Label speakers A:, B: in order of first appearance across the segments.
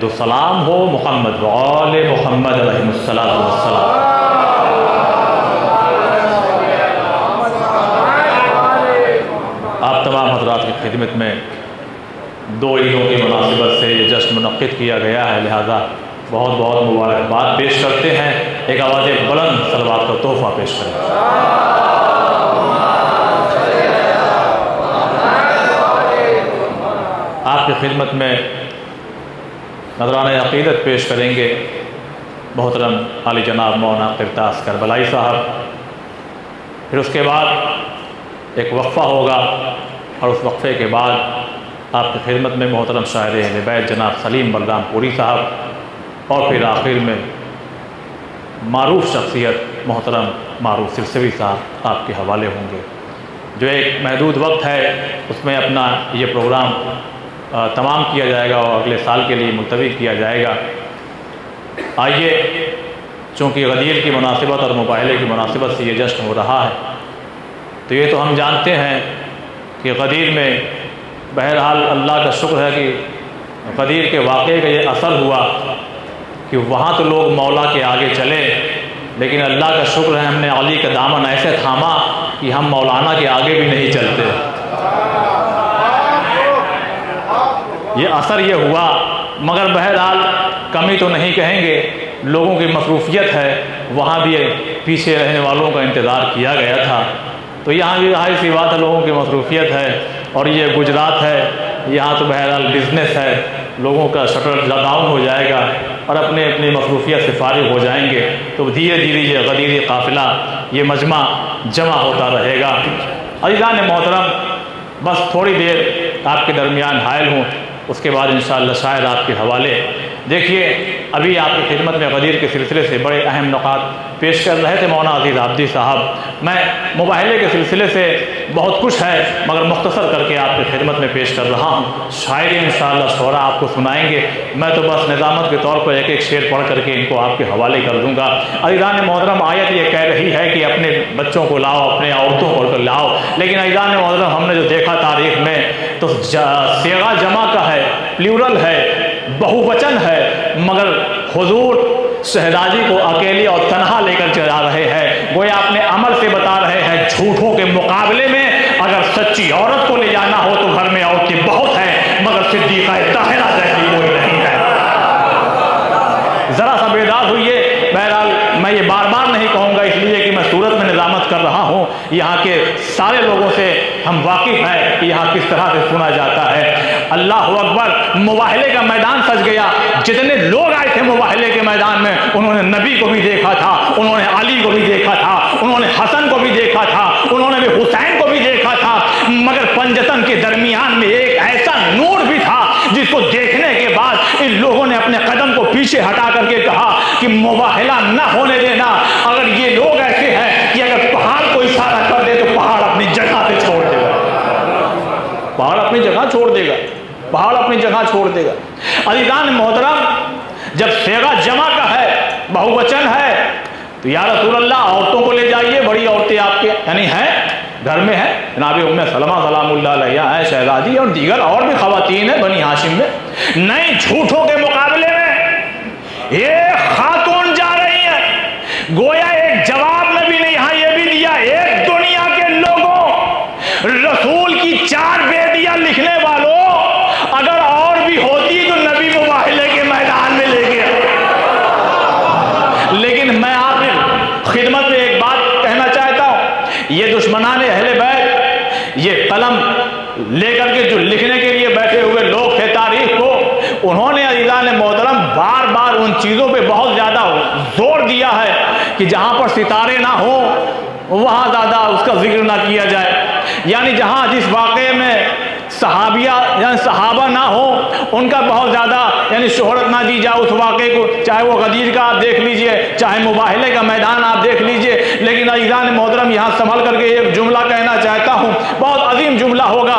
A: تو سلام ہو محمد وآل محمد علیہ الصلوۃ والسلام۔ آپ تمام حضرات کی خدمت میں دو عیدوں کی مناسبت سے یہ جشن منعقد کیا گیا ہے، لہذا بہت بہت مبارکباد پیش کرتے ہیں۔ ایک آواز بلند صلوات کا تحفہ پیش کریں۔ آپ کی خدمت میں نذرانہ عقیدت پیش کریں گے محترم عالی جناب مولانا قرطاس کربلائی صاحب، پھر اس کے بعد ایک وقفہ ہوگا اور اس وقفے کے بعد آپ کی خدمت میں محترم شاعر اہل بیت جناب سلیم بلرام پوری صاحب، اور پھر آخر میں معروف شخصیت محترم معروف سرسوی صاحب آپ کے حوالے ہوں گے۔ جو ایک محدود وقت ہے اس میں اپنا یہ پروگرام تمام کیا جائے گا اور اگلے سال کے لیے ملتوی کیا جائے گا۔ آئیے، چونکہ غدیر کی مناسبت اور مباہلے کی مناسبت سے یہ جشن ہو رہا ہے، تو یہ تو ہم جانتے ہیں کہ غدیر میں بہرحال اللہ کا شکر ہے کہ غدیر کے واقعے کا یہ اثر ہوا کہ وہاں تو لوگ مولا کے آگے چلے، لیکن اللہ کا شکر ہے ہم نے علی کا دامن ایسے تھاما کہ ہم مولانا کے آگے بھی نہیں چلتے۔ یہ اثر یہ ہوا، مگر بہرحال کمی تو نہیں کہیں گے، لوگوں کی مصروفیت ہے، وہاں بھی پیچھے رہنے والوں کا انتظار کیا گیا تھا، تو یہاں بھی ظاہر سی بات ہے لوگوں کی مصروفیت ہے، اور یہ گجرات ہے، یہاں تو بہرحال بزنس ہے، لوگوں کا شٹر ڈاؤن ہو جائے گا اور اپنے اپنی مصروفیت سے فارغ ہو جائیں گے، تو دھیرے دھیرے یہ غدیری قافلہ، یہ مجمع جمع ہوتا رہے گا۔ عزیزان محترم، بس تھوڑی دیر آپ کے درمیان حائل ہوں، اس کے بعد انشاءاللہ شاید آپ کے حوالے۔ دیکھیے، ابھی آپ کی خدمت میں غدیر کے سلسلے سے بڑے اہم نکات پیش کر رہے تھے مولانا عزیز عابدی صاحب۔ میں مباہلے کے سلسلے سے بہت کچھ ہے مگر مختصر کر کے آپ کی خدمت میں پیش کر رہا ہوں۔ شاعری انشاءاللہ شعراء آپ کو سنائیں گے، میں تو بس نظامت کے طور پر ایک ایک شعر پڑھ کر کے ان کو آپ کے حوالے کر دوں گا۔ عزیزان محترم، آیت یہ کہہ رہی ہے کہ اپنے بچوں کو لاؤ، اپنے عورتوں کو لاؤ، لیکن عزیزان محترم ہم نے جو دیکھا تاریخ میں تو صیغہ جمع کا ہے، پلیورل ہے، بہو وچن ہے، مگر حضور شہزادی کو اکیلی اور تنہا لے کر چلا رہے ہیں۔ گویا اپنے عمل سے بتا رہے ہیں جھوٹوں کے مقابلے میں اگر سچی عورت کو لے جانا ہو تو گھر میں عورتیں بہت ہیں، مگر صدیقہ طاہرہ جیسی کوئی نہیں ہے۔ ذرا سا بیدار ہوئیے۔ بہرحال میں یہ بار بار نہیں کہوں گا، اس لیے کہ میں صورت میں نظامت کر رہا ہوں، یہاں کے سارے لوگوں سے ہم واقف ہیں کہ یہاں کس طرح سے سنا جاتا ہے۔ اللہ اکبر، مباہلے کا میدان سج گیا۔ جتنے لوگ آئے تھے مباہلے کے میدان میں، انہوں نے نبی کو بھی دیکھا تھا، انہوں نے علی کو بھی دیکھا تھا، انہوں نے حسن کو بھی دیکھا تھا، انہوں نے بھی حسین کو بھی دیکھا تھا، مگر پنجتن کے درمیان میں ایک ایسا نور بھی تھا جس کو دیکھنے کے بعد ان لوگوں نے اپنے قدم کو پیچھے ہٹا کر کے کہا کہ مباہلہ نہ ہونے دینا۔ اگر یہ لوگ ایسے ہیں کہ اگر پہاڑ کو اشارہ کر دے تو پہاڑ اپنی جگہ پہ چھوڑ دے گا، پہاڑ اپنی جگہ چھوڑ دے گا، پہاڑ اپنی جگہ چھوڑ دے گا۔ عزیزان محترم، جب صیغہ جمع کا ہے، بہو وچن ہے، تو یا رسول اللہ عورتوں کو لے جائیے، بڑی عورتیں آپ کے یعنی ہیں گھر میں ہیں، جناب ام سلمہ سلام اللہ علیہا ہیں، شہزادی اور دیگر اور بھی خواتین ہیں بنی ہاشم میں۔ نئے جھوٹوں کے مقابلے میں ایک خاتون جا رہی ہے، گویا ایک جواب نبی نے یہاں یہ بھی دیا، ایک دنیا کے لوگوں، رسول کی 4 بیٹیاں لکھنے والوں، اگر اور بھی ہوتی تو نبی مباہلے کے میدان میں لے گیا۔ لیکن میں آپ کی خدمت میں ایک بات کہنا چاہتا ہوں، یہ دشمنان اہل بیت، یہ قلم لے کر کے جو لکھنے کے لیے بیٹھے ہوئے لوگ تھے تاریخ کو، انہوں نے عزیزان محترم بار بار ان چیزوں پہ بہت زیادہ زور دیا ہے کہ جہاں پر ستارے نہ ہوں وہاں زیادہ اس کا ذکر نہ کیا جائے، یعنی جہاں جس واقعے میں صحابیہ یعنی صحابہ نہ ہوں ان کا بہت زیادہ یعنی شہرت نہ دی جائے اس واقعے کو، چاہے وہ غدیر کا آپ دیکھ لیجئے، چاہے مباہلے کا میدان آپ دیکھ لیجئے۔ لیکن عزیزان محترم یہاں سنبھل کر کے ایک جملہ کہنا چاہتا ہوں، بہت عظیم جملہ ہوگا،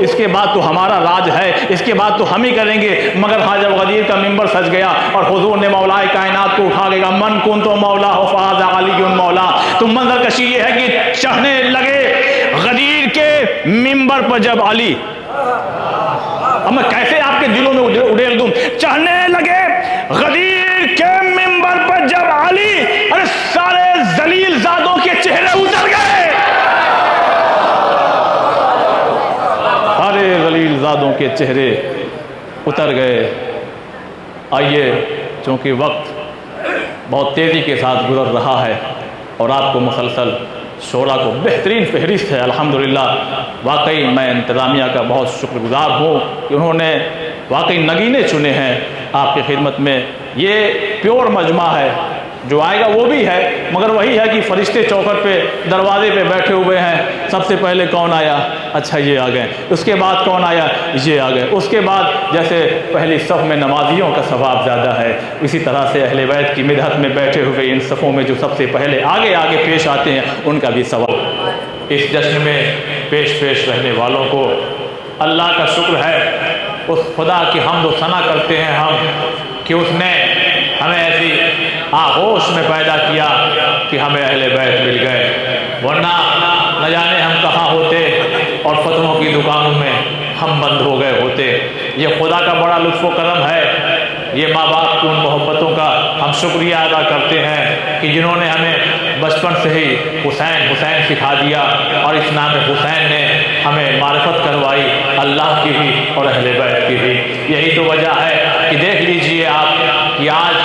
A: اس کے بعد تو ہمارا راج ہے، اس کے بعد تو ہم ہی کریں گے۔ مگر ہاں جب غدیر کا ممبر سج گیا اور حضور نے مولائے کائنات کو اٹھا گیا، من کن تو مولا ہو فاز علی مولا، تو منظر کشی یہ ہے کہ چڑھنے لگے غدیر کے ممبر پر جب علی، اب میں کیسے آپ کے دلوں میں اڑیل دوں، چڑھنے لگے غدیر کے ممبر پر جب علی، ارے سارے ذلیل زادوں کے چہرے اتر گئے، سارے ذلیل زادوں کے چہرے اتر گئے۔ آئیے، چونکہ وقت بہت تیزی کے ساتھ گزر رہا ہے اور آپ کو مسلسل شورا کو بہترین فہرست ہے الحمدللہ، واقعی میں انتظامیہ کا بہت شکر گزار ہوں کہ انہوں نے واقعی نگینے چنے ہیں آپ کی خدمت میں۔ یہ پیور مجمع ہے، جو آئے گا وہ بھی ہے، مگر وہی ہے کہ فرشتے چوکھٹ پہ دروازے پہ بیٹھے ہوئے ہیں، سب سے پہلے کون آیا، اچھا یہ آ گئے، اس کے بعد کون آیا، یہ آ گئے، اس کے بعد جیسے پہلی صف میں نمازیوں کا ثواب زیادہ ہے، اسی طرح سے اہل بیت کی مدحت میں بیٹھے ہوئے ان صفوں میں جو سب سے پہلے آگے آگے پیش آتے ہیں ان کا بھی ثواب۔ اس جشن میں پیش رہنے والوں کو اللہ کا شکر ہے، اس خدا کی حمد و ثنا کرتے ہیں ہم کہ اس نے ہمیں ایسی آغوش میں پیدا کیا کہ ہمیں اہل بیت مل گئے، ورنہ نہ جانے ہم کہاں ہوتے اور فتنوں کی دکانوں میں ہم بند ہو گئے ہوتے۔ یہ خدا کا بڑا لطف و کرم ہے، یہ ماں باپ کی ان محبتوں کا ہم شکریہ ادا کرتے ہیں کہ جنہوں نے ہمیں بچپن سے ہی حسین سکھا دیا، اور اس نام حسین نے ہمیں معرفت کروائی اللہ کی بھی اور اہل بیت کی بھی۔ یہی تو وجہ ہے کہ دیکھ لیجئے آپ کہ آج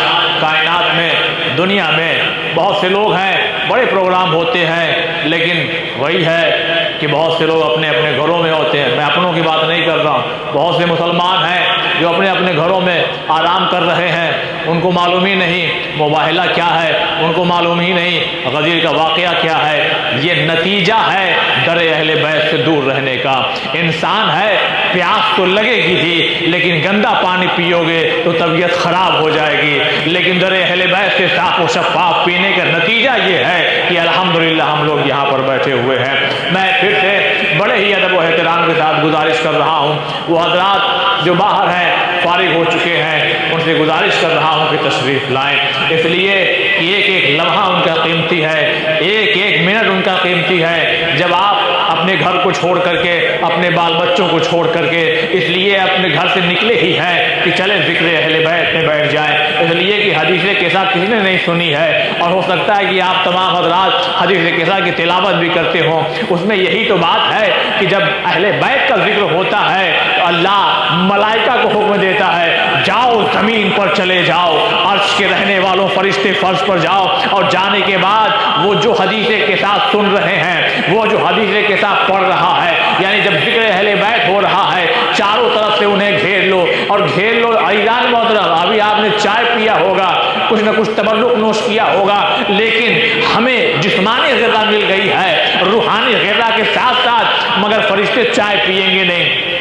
A: کائنات میں، دنیا میں بہت سے لوگ ہیں، بڑے پروگرام ہوتے ہیں، لیکن وہی ہے کہ بہت سے لوگ اپنے اپنے گھروں میں ہوتے ہیں۔ میں اپنوں کی بات نہیں کر رہا، بہت سے مسلمان ہیں جو اپنے اپنے گھروں میں آرام کر رہے ہیں، ان کو معلوم ہی نہیں مباہلہ کیا ہے، ان کو معلوم ہی نہیں غدیر کا واقعہ کیا ہے۔ یہ نتیجہ ہے در اہل بیت سے دور رہنے کا۔ انسان ہے، پیاس تو لگے گی ہی، لیکن گندا پانی پیو گے تو طبیعت خراب ہو جائے گی، لیکن در اہل بیت سے صاف و شفاف پینے کا نتیجہ یہ ہے کہ الحمدللہ ہم لوگ یہاں پر بیٹھے ہوئے ہیں۔ میں پھر سے بڑے ہی ادب و احترام کے ساتھ گزارش کر رہا ہوں، وہ حضرات جو باہر ہیں، فارغ ہو چکے ہیں، ان سے گزارش کر رہا ہوں کہ تشریف لائیں، اس لیے کہ ایک ایک لمحہ ان کا قیمتی ہے، ایک ایک منٹ ان کا قیمتی ہے۔ جب آپ اپنے گھر کو چھوڑ کر کے، اپنے بال بچوں کو چھوڑ کر کے اس لیے اپنے گھر سے نکلے ہی ہیں کہ چلیں ذکر اہل بیت میں بیٹھ جائیں، اس لیے کہ حدیث قصہ کسی نے نہیں سنی ہے، اور ہو سکتا ہے کہ آپ تمام حضرات حدیث قصہ کی تلاوت بھی کرتے ہوں۔ اس میں یہی تو بات ہے کہ جب اہل بیت کا ذکر ہوتا ہے تو اللہ ملائکہ کو حکم دیتا ہے، جاؤ زمین پر چلے جاؤ، عرش کے رہنے والوں فرشتے فرش پر جاؤ، اور جانے کے بعد وہ جو حدیث کے ساتھ سن رہے ہیں، وہ جو حدیث کے ساتھ پڑھ رہا ہے، یعنی جب ذکر اہل بیت ہو رہا ہے، چاروں طرف سے انہیں گھیر لو اور گھیر لو۔ عزیزان محترم، ابھی آپ نے چائے پیا ہوگا، کچھ نہ کچھ تبرک نوش کیا ہوگا، لیکن ہمیں جسمانی غذا مل گئی ہے روحانی غذا کے ساتھ ساتھ، مگر فرشتے چائے پیئیں گے نہیں،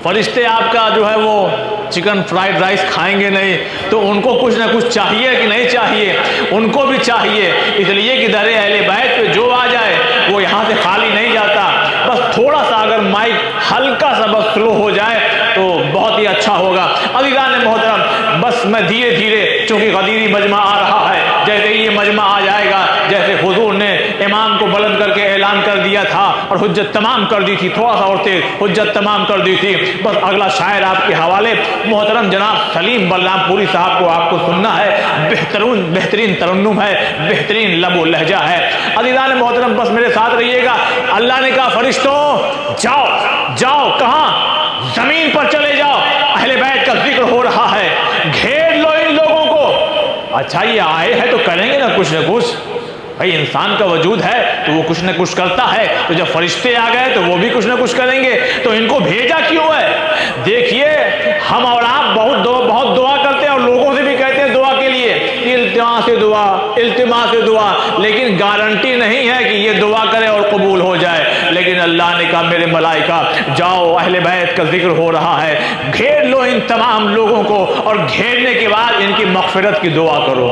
A: فرشتے آپ کا جو ہے وہ چکن فرائیڈ رائس کھائیں گے نہیں، تو ان کو کچھ نہ کچھ چاہیے کہ نہیں چاہیے، ان کو بھی چاہیے، اس لیے کہ در اہل بیت پہ جو آ جائے وہ یہاں سے خالی نہیں جاتا۔ بس تھوڑا سا اگر مائک ہلکا سا بس سلو ہو جائے تو بہت ہی اچھا ہوگا۔ عزیزان محترم، بس میں دھیرے دھیرے، چونکہ غدیری مجمع آ رہا ہے، جیسے ہی یہ مجمع آ جائے گا، جیسے حضور نے امام کو بلند کر کے اعلان کر دیا تھا اور حجت تمام کر دی تھی، تھوڑا سا اور تیز حجت تمام کر دی تھی، بس اگلا شاعر آپ کے حوالے محترم جناب سلیم بلرام پوری صاحب کو آپ کو سننا ہے۔ بہترین ترنم ہے، بہترین لب و لہجہ ہے۔ عزیزان محترم، بس میرے ساتھ رہیے گا۔ اللہ نے کہا فرشتوں جاؤ جاؤ، کہاں؟ زمین پر چلے جاؤ، اہل بیت کا ذکر ہو رہا ہے، گھیر لو ان لوگوں کو۔ اچھا، یہ آئے ہیں تو کریں گے نا کچھ نہ کچھ، بھائی انسان کا وجود ہے تو وہ کچھ نہ کچھ کرتا ہے، تو جب فرشتے آ گئے تو وہ بھی کچھ نہ کچھ کریں گے، تو ان کو بھیجا کیوں ہے؟ دیکھیے، ہم اور آپ بہت دعا کرتے ہیں اور لوگوں سے بھی کہتے ہیں دعا کے لیے، التماس سے دعا، لیکن گارنٹی نہیں ہے کہ یہ دعا کرے اور قبول ہو جائے۔ لیکن اللہ نے کہا میرے ملائکہ جاؤ، اہل بیت کا ذکر ہو رہا ہے، گھیر لو ان تمام لوگوں کو، اور گھیرنے کے بعد ان کی مغفرت کی دعا کرو۔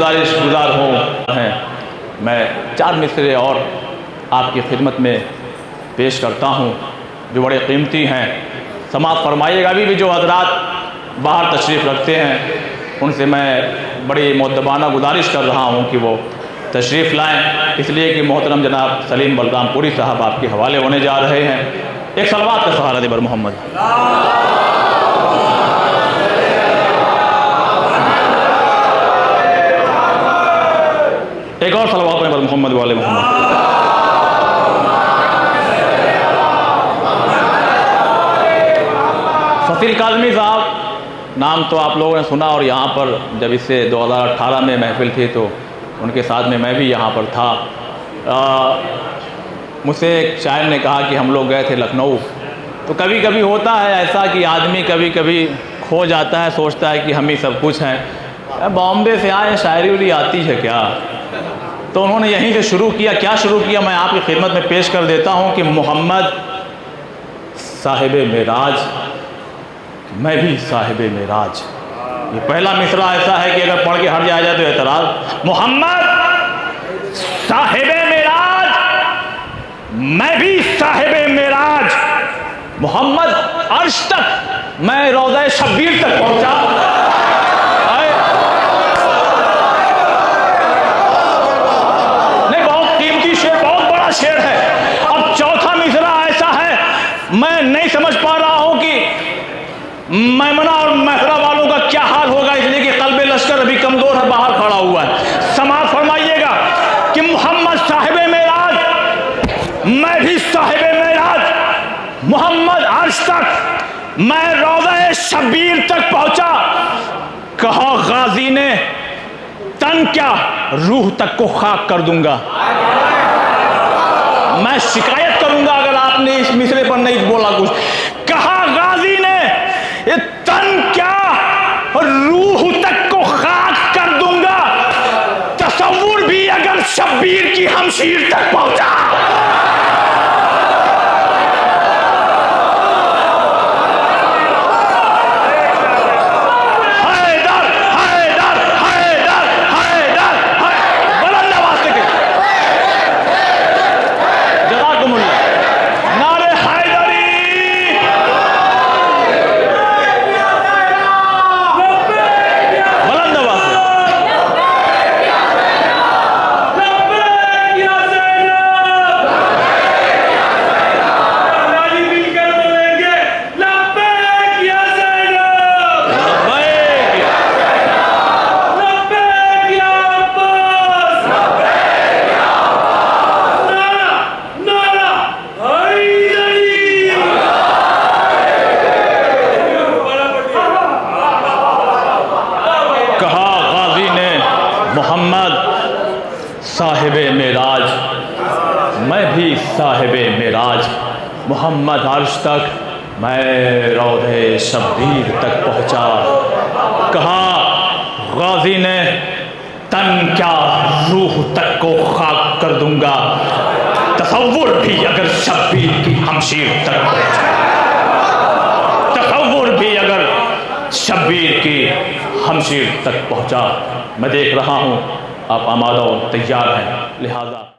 A: گزارش گزار ہوں ہیں، میں 4 مصرے اور آپ کی خدمت میں پیش کرتا ہوں جو بڑے قیمتی ہیں، سماعت فرمائیے گا۔ ابھی بھی جو حضرات باہر تشریف رکھتے ہیں ان سے میں بڑی مؤدبانہ گزارش کر رہا ہوں کہ وہ تشریف لائیں، اس لیے کہ محترم جناب سلیم بلرام پوری صاحب آپ کے حوالے ہونے جا رہے ہیں۔ ایک صلوات کا سہارا دے بر محمد۔ ایک اور صلوات میں بر محمد والے محمد۔ فصیل کاظمی صاحب نام تو آپ لوگوں نے سنا، اور یہاں پر جب اس سے 2018 میں محفل تھی تو ان کے ساتھ میں بھی یہاں پر تھا۔ مجھ سے ایک شاعر نے کہا کہ ہم لوگ گئے تھے لکھنؤ، تو کبھی کبھی ہوتا ہے ایسا کہ آدمی کبھی کبھی کھو جاتا ہے، سوچتا ہے کہ ہم ہی سب کچھ ہیں، بامبے سے آئے شاعری والی آتی ہے کیا؟ تو انہوں نے یہیں سے شروع کیا۔ کیا شروع کیا میں آپ کی خدمت میں پیش کر دیتا ہوں کہ محمد صاحب معراج، میں بھی صاحب معراج۔ یہ پہلا مصرع ایسا ہے کہ اگر پڑھ کے ہٹ جائے تو اعتراض۔ محمد صاحب معراج، میں بھی صاحب معراج، محمد عرش تک، میں روضہ شبیر تک پہنچا۔ نہیں، بہت قیمتی شعر، بہت بڑا شعر ہے۔ اب چوتھا مصرع ایسا ہے، میں نہیں سمجھ پا رہا ہوں کہ میمنہ اور محرہ والوں کا کیا حال ہوگا، اس لیے کہ قلب لشکر ابھی کمزور ہے، باہر کھڑا ہوا ہے۔ سماعت فرمائیے گا کہ محمد صاحب معراج، میں بھی صاحب معراج، محمد عرش تک، میں روضہ شبیر تک پہنچا۔ کہا غازی نے تن کیا، روح تک کو خاک کر دوں گا۔ میں شکایت کروں گا اگر آپ نے اس مصرے پر نہیں بولا کچھ۔ کہا غازی نے تن کیا، روح تک کو خاک کر دوں گا، تصور بھی اگر شبیر کی ہمشیر تک پہنچا۔ محمد صاحب معراج، میں بھی صاحب معراج، محمد عرش تک، میں روضہ شبیر تک پہنچا۔ کہا غازی نے تن کیا، روح تک کو خاک کر دوں گا، تصور بھی اگر شبیر کی ہمشیر تک پہنچا، تصور بھی اگر شبیر کی ہمشیر تک پہنچا۔ میں دیکھ رہا ہوں آپ آمادہ و تیار ہیں، لہذا